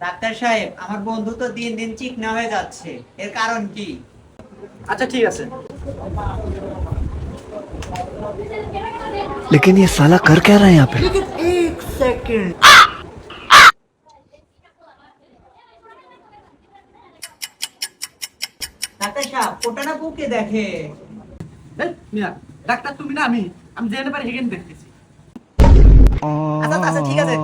Doctor সাহেব, আমার বন্ধু তো দিন দিন চিকনা হয়ে যাচ্ছে, এর কারণ কি? আচ্ছা ঠিক আছে। लेकिन ये साला कर क्या रहा है यहाँ पे? এক সেকেন্ড। ডাক্তার সাহেব, ওটা না বুকে দেখে। এই মিয়া, ডাক্তার তুমি না আমি আমি জেনে পারি হেগেন দেখতেছি। আচ্ছা আচ্ছা ঠিক আছে।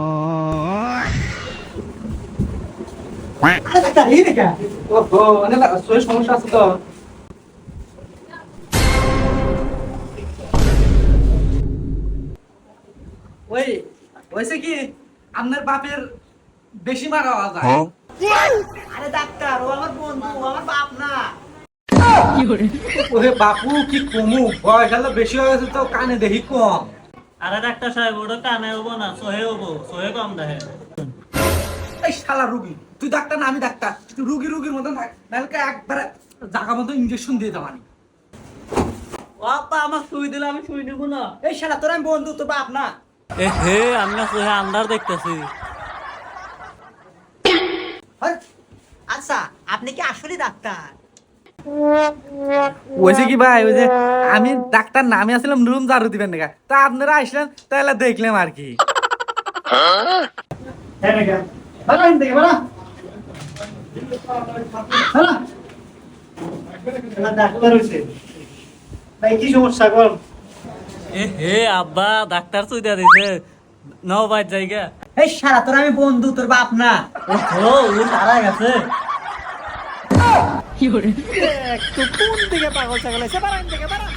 আরে ডাক্তার, এই দেখা। ওহো, অনেক শরীর সমস্যা আছে তো। ওই হয়েছে কি আপনার বাপের বেশি মারা যায়। আরে ডাক্তার, ও আমার বন্ধু, ও আমার বাপ না। ওহে বাপু কি কমু, বয়স হলো বেশি হয়ে গেছে তো কানে দেখি কম। আরে ডাক্তার সাহেব, ওটা কানে হবো না, সোহে হবো, সোহে কম দেখে। এই শালা রুগী, তুই ডাক্তার না আমি ডাক্তার, তুই রুগীর মতন থাক, নাহলে একবারে জায়গা মতো ইঞ্জেকশন দিয়ে দেওয়ানি। বাবা আমার সুই দিলে আমি সুই নিব না। এই শালা, তোর আমি বন্ধু, তোর বাপ না। এ হে, আমি না সোহে আন্ধার দেখতেছি। হ্যাঁ? আচ্ছা, আপনি কি আসলে ডাক্তার? হয়েছে কি ভাই, ওই যে আমি ডাক্তার না, আমি আসলাম রুম ঝাড়ু দিবেন না, তা আপনারা আসলেন তাহলে দেখলাম আর কি। ডাক্তার হইছে ভাই, কি সমস্যা কর? এ হে আব্বা, ডাক্তার সুই দিয়া দিছে। নাও বাজ জায়গা। এই শালা, তোর আমি বন্ধু, তোর বাপ না। ও সারা গেছে। একটু কোন দিকে পাগল ছাগল আছে, বাড়ান দিকে বাড়ান।